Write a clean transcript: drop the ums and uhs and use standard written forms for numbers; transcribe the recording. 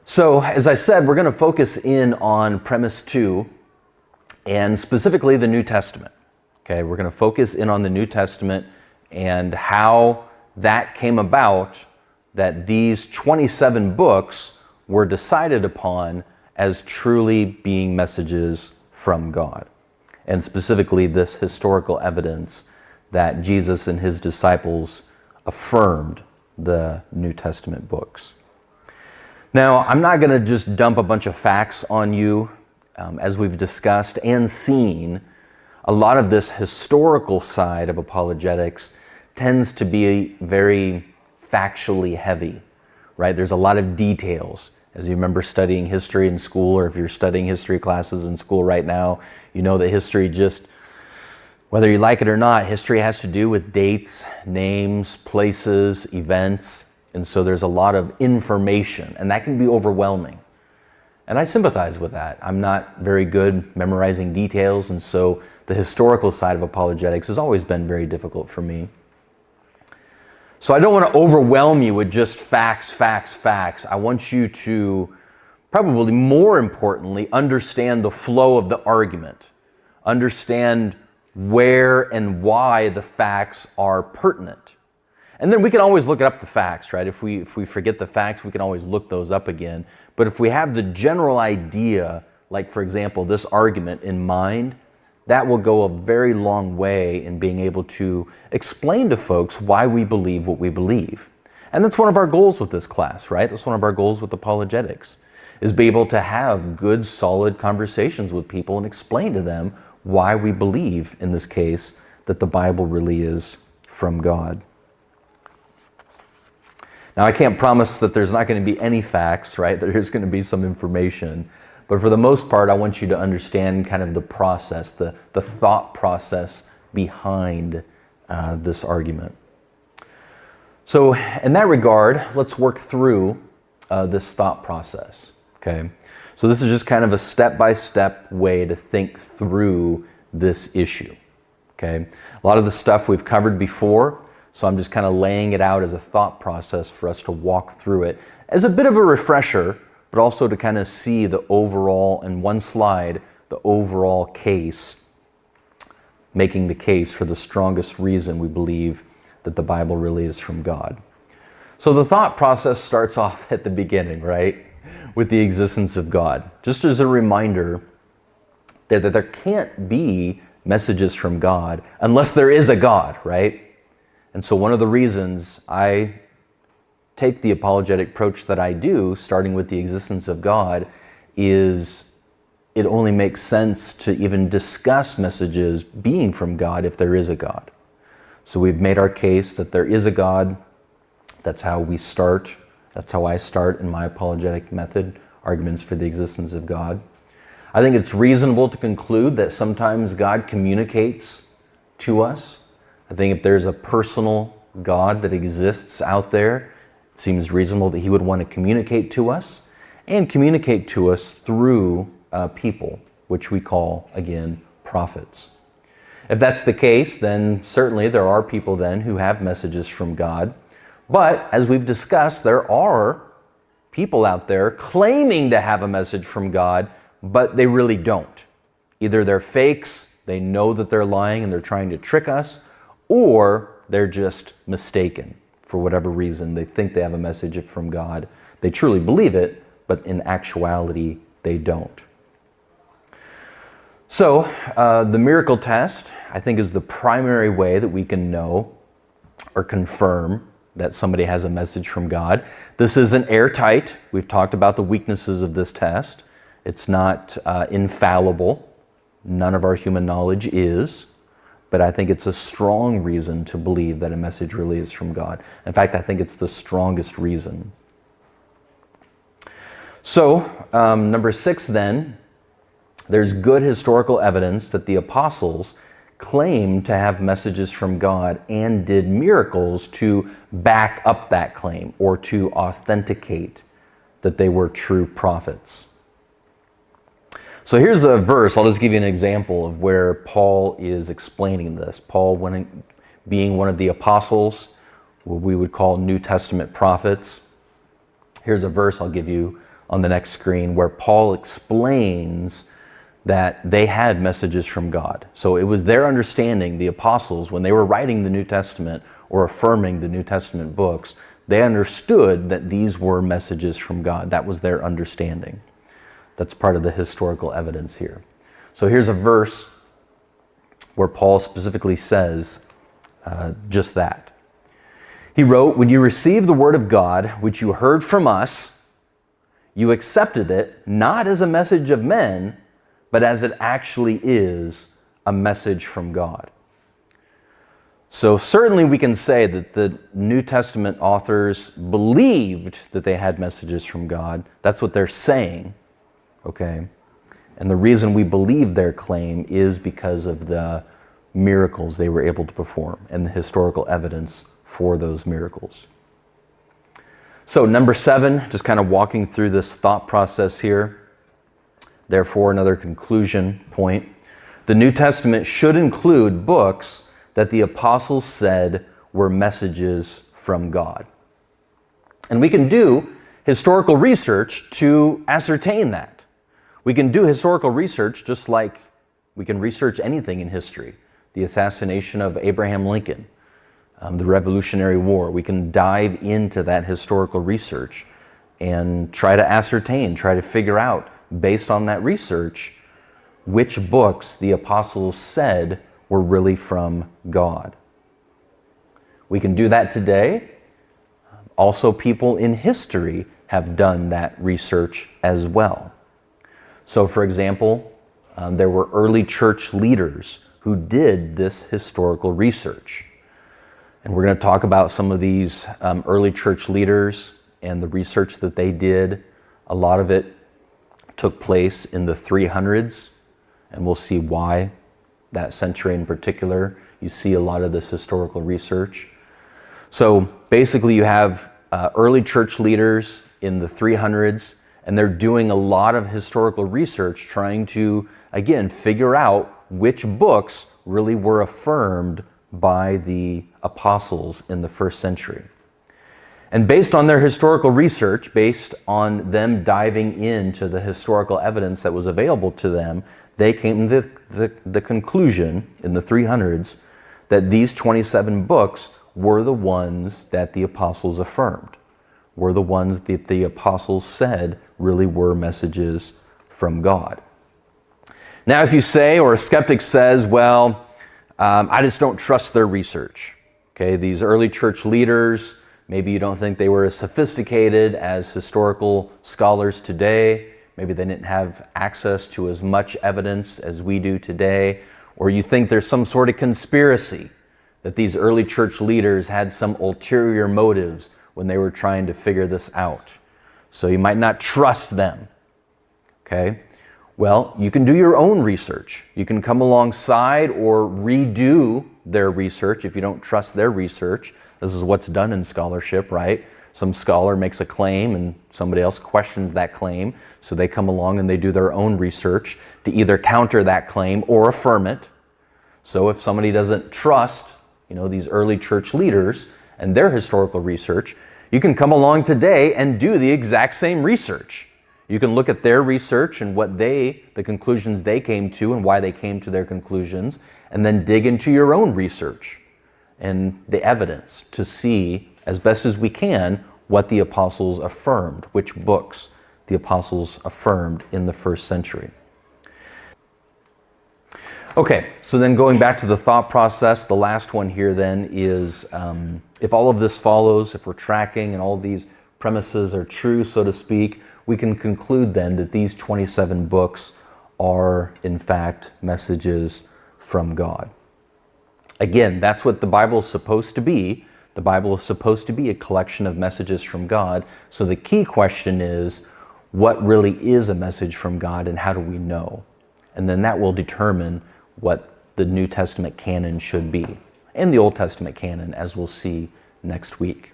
So, as I said, we're going to focus in on premise 2 and specifically the New Testament. Okay, we're going to focus in on the New Testament and how that came about, that these 27 books were decided upon as truly being messages from God. And specifically this historical evidence that Jesus and his disciples affirmed the New Testament books. Now, I'm not going to just dump a bunch of facts on you. As we've discussed and seen, a lot of this historical side of apologetics tends to be very factually heavy, right? There's a lot of details. As you remember studying history in school, or if you're studying history classes in school right now, you know that history just, whether you like it or not, history has to do with dates, names, places, events. And so there's a lot of information, and that can be overwhelming. And I sympathize with that. I'm not very good memorizing details, and so the historical side of apologetics has always been very difficult for me. So I don't want to overwhelm you with just facts. I want you to, probably more importantly, understand the flow of the argument. Understand where and why the facts are pertinent. And then we can always look up the facts, right? If we forget the facts, we can always look those up again. But if we have the general idea, like for example, this argument in mind, that will go a very long way in being able to explain to folks why we believe what we believe. And that's one of our goals with this class, right? That's one of our goals with apologetics, is be able to have good, solid conversations with people and explain to them why we believe, in this case, that the Bible really is from God. Now, I can't promise that there's not going to be any facts, right? There's going to be some information. But for the most part, I want you to understand kind of the process, the thought process behind this argument. So in that regard, let's work through this thought process, okay? So this is just kind of a step-by-step way to think through this issue, okay? A lot of the stuff we've covered before, so I'm just kind of laying it out as a thought process for us to walk through it as a bit of a refresher, but also to kind of see the overall, in one slide, the overall case, making the case for the strongest reason we believe that the Bible really is from God. So the thought process starts off at the beginning, right? With the existence of God. Just as a reminder that there can't be messages from God unless there is a God, right? And so one of the reasons I take the apologetic approach that I do, starting with the existence of God, is it only makes sense to even discuss messages being from God if there is a God. So we've made our case that there is a God. That's how we start. That's how I start in my apologetic method, arguments for the existence of God. I think it's reasonable to conclude that sometimes God communicates to us. I think if there's a personal God that exists out there, it seems reasonable that he would want to communicate to us and communicate to us through people, which we call, again, prophets. If that's the case, then certainly there are people then who have messages from God. But as we've discussed, there are people out there claiming to have a message from God, but they really don't. Either they're fakes, they know that they're lying and they're trying to trick us, or they're just mistaken for whatever reason. They think they have a message from God. They truly believe it, but in actuality, they don't. So the miracle test, I think, is the primary way that we can know or confirm that somebody has a message from God. This isn't airtight. We've talked about the weaknesses of this test. It's not infallible. None of our human knowledge is. But I think it's a strong reason to believe that a message really is from God. In fact, I think it's the strongest reason. So, number 6 then, there's good historical evidence that the apostles claimed to have messages from God and did miracles to back up that claim or to authenticate that they were true prophets. So here's a verse. I'll just give you an example of where Paul is explaining this. Paul, being one of the apostles, what we would call New Testament prophets. Here's a verse I'll give you. on the next screen, where Paul explains that they had messages from God. So it was their understanding, the apostles, when they were writing the New Testament or affirming the New Testament books, they understood that these were messages from God. That was their understanding. That's part of the historical evidence here. So here's a verse where Paul specifically says just that. He wrote, "When you received the word of God, which you heard from us, you accepted it not as a message of men, but as it actually is, a message from God." So certainly we can say that the New Testament authors believed that they had messages from God. That's what they're saying, okay? And the reason we believe their claim is because of the miracles they were able to perform and the historical evidence for those miracles. So number 7, just kind of walking through this thought process here. Therefore, another conclusion point. The New Testament should include books that the apostles said were messages from God. And we can do historical research to ascertain that. We can do historical research just like we can research anything in history. The assassination of Abraham Lincoln, the Revolutionary War. We can dive into that historical research and try to ascertain, try to figure out, based on that research, which books the apostles said were really from God. We can do that today. Also, people in history have done that research as well. So, for example, there were early church leaders who did this historical research. And we're going to talk about some of these early church leaders and the research that they did. A lot of it took place in the 300s, and we'll see why that century in particular. You see a lot of this historical research. So basically you have early church leaders in the 300s, and they're doing a lot of historical research trying to, again, figure out which books really were affirmed by the apostles in the first century. And based on their historical research, based on them diving into the historical evidence that was available to them, they came to the conclusion in the 300s that these 27 books were the ones that the apostles affirmed, were the ones that the apostles said really were messages from God. Now, if you say, or a skeptic says, well, I just don't trust their research. Okay, these early church leaders, maybe you don't think they were as sophisticated as historical scholars today. Maybe they didn't have access to as much evidence as we do today. Or you think there's some sort of conspiracy, that these early church leaders had some ulterior motives when they were trying to figure this out. So you might not trust them. Okay? Well, you can do your own research. You can come alongside or redo their research if you don't trust their research. This is what's done in scholarship, right? Some scholar makes a claim and somebody else questions that claim. So they come along and they do their own research to either counter that claim or affirm it. So if somebody doesn't trust, these early church leaders and their historical research, you can come along today and do the exact same research. You can look at their research and the conclusions they came to and why they came to their conclusions, and then dig into your own research and the evidence to see, as best as we can, what the apostles affirmed, which books the apostles affirmed in the first century. Okay, so then going back to the thought process, the last one here then is, if all of this follows, if we're tracking and all of these premises are true, so to speak, we can conclude then that these 27 books are, in fact, messages from God. Again, that's what the Bible is supposed to be. The Bible is supposed to be a collection of messages from God. So the key question is, what really is a message from God and how do we know? And then that will determine what the New Testament canon should be, and the Old Testament canon, as we'll see next week.